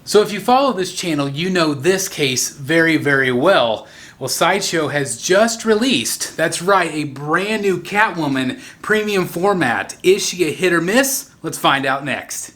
So if you follow this channel, you know this case very, very well. Well, Sideshow has just released, that's right, a brand new Catwoman Premium Format. Is she a hit or miss? Let's find out next.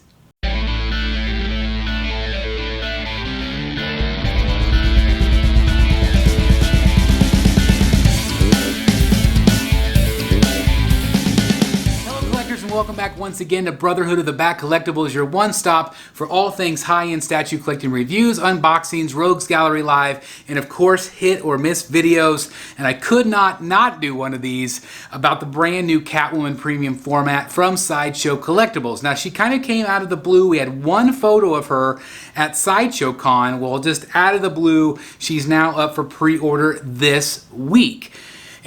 Welcome back once again to Brotherhood of the Bat Collectibles, your one stop for all things high-end statue collecting reviews, unboxings, Rogues Gallery Live, and of course hit or miss videos. And I could not do one of these about the brand new Catwoman Premium Format from Sideshow Collectibles. Now she kind of came out of the blue. We had one photo of her at Sideshow Con. Well, just out of the blue, she's now up for pre-order this week.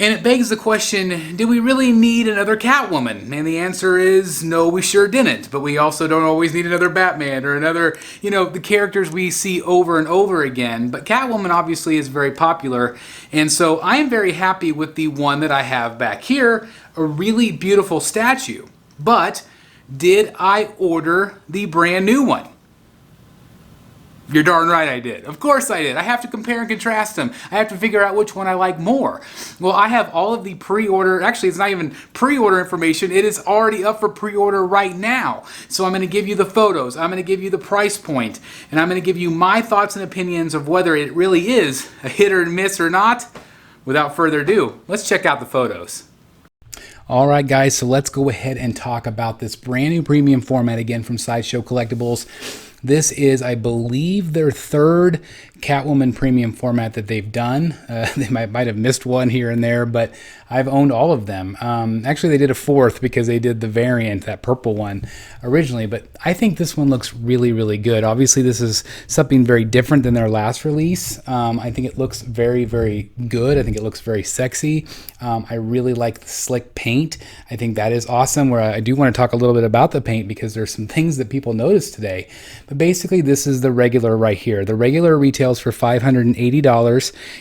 And it begs the question, do we really need another Catwoman? And the answer is no, we sure didn't. But we also don't always need another Batman or another, the characters we see over and over again. But Catwoman obviously is very popular. And so I am very happy with the one that I have back here, a really beautiful statue. But did I order the brand new one? You're darn right I did. Of course I did. I have to compare and contrast them. I have to figure out which one I like more. Well, I have all of the pre-order, actually it's not even pre-order information, it is already up for pre-order right now. So I'm going to give you the photos, I'm going to give you the price point, and I'm going to give you my thoughts and opinions of whether it really is a hit or miss or not. Without further ado, let's check out the photos. Alright guys, so let's go ahead and talk about this brand new premium format again from Sideshow Collectibles. This is, I believe, their third Catwoman Premium Format that they've done. They might have missed one here and there, but I've owned all of them. Actually, they did a fourth because they did the variant, that purple one, originally. But I think this one looks really, really good. Obviously, this is something very different than their last release. I think it looks very, very good. I think it looks very sexy. I really like the slick paint. I think that is awesome. Where I do want to talk a little bit about the paint because there's some things that people noticed today. But basically, this is the regular right here. The regular retails for $580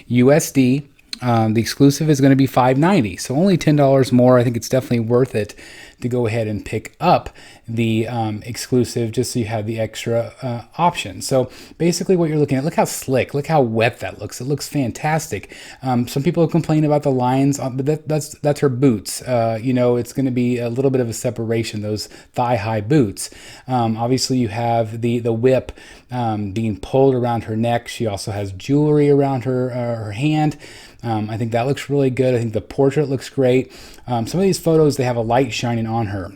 USD. The exclusive is going to be $590, so only $10 more. I think it's definitely worth it to go ahead and pick up the exclusive just so you have the extra option. So basically what you're looking at, look how slick, look how wet that looks. It looks fantastic. Some people complain about the lines, but that's her boots. It's going to be a little bit of a separation, those thigh-high boots. Obviously you have the whip being pulled around her neck. She also has jewelry around her hand. I think that looks really good. I think the portrait looks great. Some of these photos, they have a light shining on her,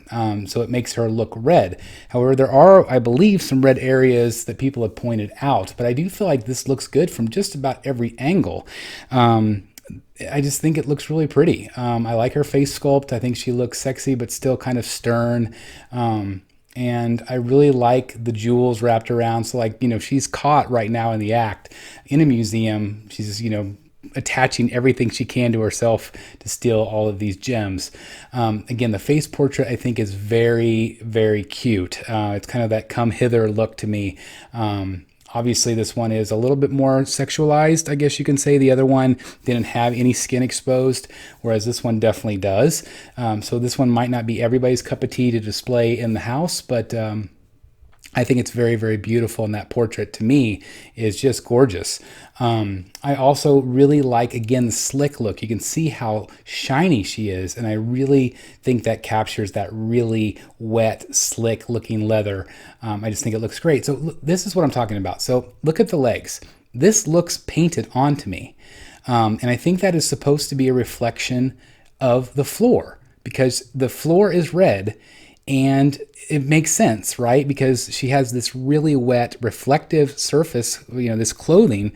so it makes her look red. However, there are, I believe, some red areas that people have pointed out, but I do feel like this looks good from just about every angle. I just think it looks really pretty. I like her face sculpt. I think she looks sexy, but still kind of stern. And I really like the jewels wrapped around. So she's caught right now in the act in a museum. She's, attaching everything she can to herself to steal all of these gems. Again, the face portrait I think is very, very cute. It's kind of that come hither look to me. Obviously this one is a little bit more sexualized, I guess you can say. The other one didn't have any skin exposed, whereas this one definitely does. So this one might not be everybody's cup of tea to display in the house, but I think it's very, very beautiful, and that portrait to me is just gorgeous. I also really like, again, the slick look. You can see how shiny she is, and I really think that captures that really wet, slick looking leather. I just think it looks great. So this is what I'm talking about. So look at the legs. This looks painted onto me, and I think that is supposed to be a reflection of the floor because the floor is red. And it makes sense, right? Because she has this really wet, reflective surface, this clothing.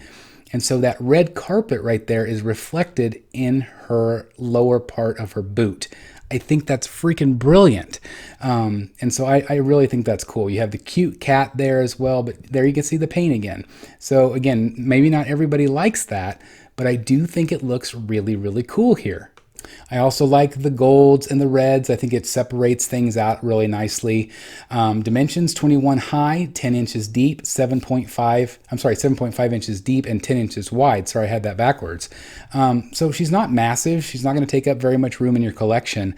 And so that red carpet right there is reflected in her lower part of her boot. I think that's freaking brilliant. And so I really think that's cool. You have the cute cat there as well, but there you can see the paint again. So again, maybe not everybody likes that, but I do think it looks really, really cool here. I also like the golds and the reds. I think it separates things out really nicely. Dimensions 21 high, 10 inches deep, 7.5 inches deep and 10 inches wide. Sorry, I had that backwards. So she's not massive. She's not going to take up very much room in your collection.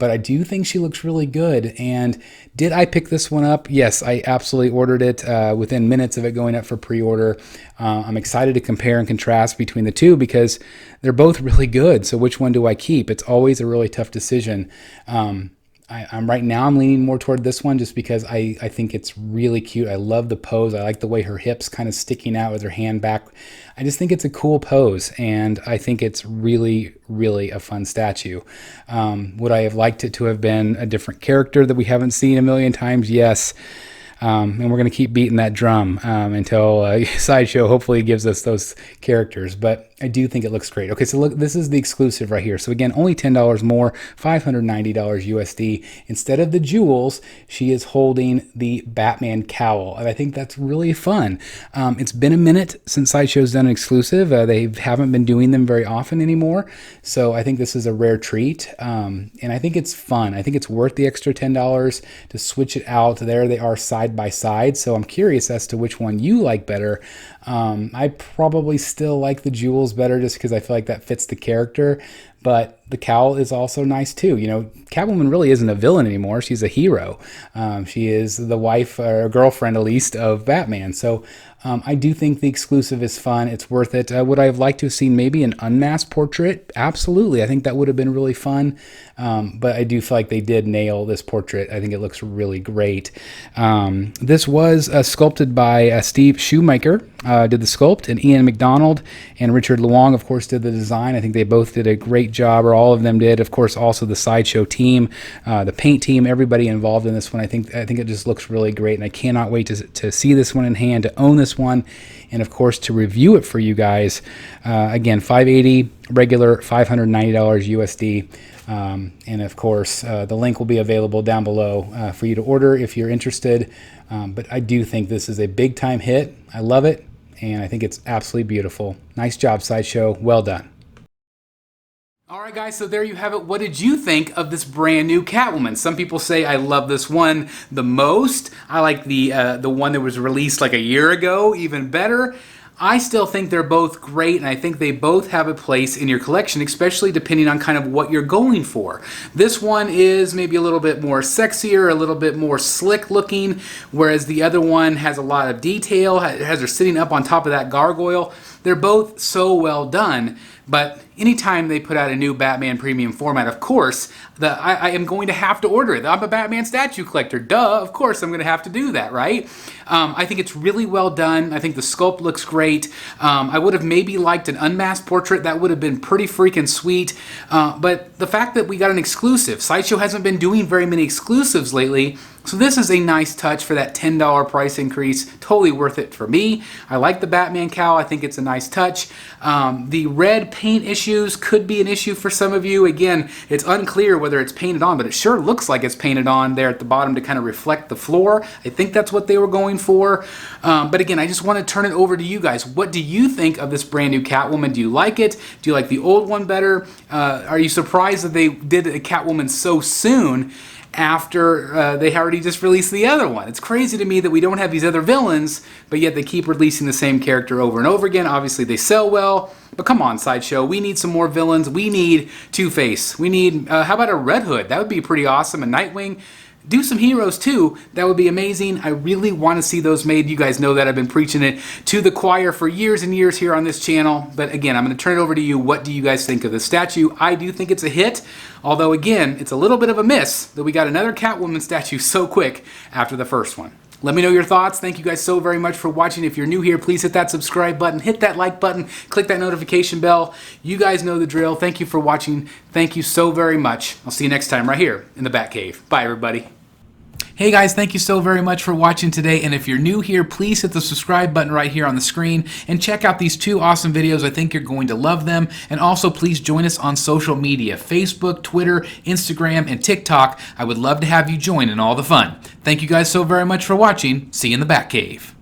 but I do think she looks really good. And did I pick this one up? Yes, I absolutely ordered it within minutes of it going up for pre-order. I'm excited to compare and contrast between the two because they're both really good. So which one do I keep? It's always a really tough decision. I'm right now I'm leaning more toward this one just because I think it's really cute. I love the pose. I like the way her hips kind of sticking out with her hand back. I just think it's a cool pose, and I think it's really, really a fun statue. Would I have liked it to have been a different character that we haven't seen a million times? Yes. And we're going to keep beating that drum until Sideshow hopefully gives us those characters. But I do think it looks great. Okay, so look, this is the exclusive right here. So again, only $10 more, $590 USD. Instead of the jewels, she is holding the Batman cowl. And I think that's really fun. It's been a minute since Sideshow's done an exclusive. They haven't been doing them very often anymore. So I think this is a rare treat. And I think it's fun. I think it's worth the extra $10 to switch it out. There they are side by side. So I'm curious as to which one you like better. I probably still like the jewels better just because I feel like that fits the character, but the cowl is also nice too. You know, Catwoman really isn't a villain anymore. She's a hero. She is the wife or girlfriend, at least, of Batman. So I do think the exclusive is fun. It's worth it. Would I have liked to have seen maybe an unmasked portrait? Absolutely. I think that would have been really fun. But I do feel like they did nail this portrait. I think it looks really great. This was sculpted by Steve Shoemaker, did the sculpt, and Ian McDonald and Richard Luong, of course, did the design. I think they both did a great job, or all of them did. Of course, also the Sideshow team, the paint team, everybody involved in this one. I think it just looks really great, and I cannot wait to see this one in hand, to own this one, and of course to review it for you guys. Again, $580 regular, $590 USD. And of course, the link will be available down below for you to order if you're interested. But I do think this is a big time hit. I love it, and I think it's absolutely beautiful. Nice job, Sideshow. Well done. All right, guys, so there you have it. What did you think of this brand new Catwoman? Some people say I love this one the most. I like the one that was released like a year ago even better. I still think they're both great, and I think they both have a place in your collection, especially depending on kind of what you're going for. This one is maybe a little bit more sexier, a little bit more slick looking, whereas the other one has a lot of detail, has her sitting up on top of that gargoyle. They're both so well done, but anytime they put out a new Batman Premium Format, of course, I am going to have to order it. I'm a Batman statue collector. Duh, of course I'm going to have to do that, right? I think it's really well done. I think the sculpt looks great. I would have maybe liked an unmasked portrait. That would have been pretty freaking sweet. But the fact that we got an exclusive, Sideshow hasn't been doing very many exclusives lately, so this is a nice touch for that $10 price increase. Totally worth it for me. I like the Batman cowl. I think it's a nice touch. The red paint issues could be an issue for some of you. Again, it's unclear whether it's painted on, but it sure looks like it's painted on there at the bottom to kind of reflect the floor. I think that's what they were going for. But again, I just want to turn it over to you guys. What do you think of this brand new Catwoman? Do you like it? Do you like the old one better? Are you surprised that they did a Catwoman so soon after they already just released the other one? It's crazy to me that we don't have these other villains, but yet they keep releasing the same character over and over again. Obviously they sell well, but come on, Sideshow, we need some more villains. We need Two-Face. We need, how about a Red Hood? That would be pretty awesome. A Nightwing. Do some heroes too. That would be amazing. I really want to see those made. You guys know that I've been preaching it to the choir for years and years here on this channel. But again, I'm going to turn it over to you. What do you guys think of the statue? I do think it's a hit. Although again, it's a little bit of a miss that we got another Catwoman statue so quick after the first one. Let me know your thoughts. Thank you guys so very much for watching. If you're new here, please hit that subscribe button, hit that like button, click that notification bell. You guys know the drill. Thank you for watching. Thank you so very much. I'll see you next time right here in the Batcave. Bye, everybody. Hey guys, thank you so very much for watching today, and if you're new here, please hit the subscribe button right here on the screen and check out these two awesome videos. I think you're going to love them. And also please join us on social media, Facebook, Twitter, Instagram, and TikTok. I would love to have you join in all the fun. Thank you guys so very much for watching. See you in the Batcave.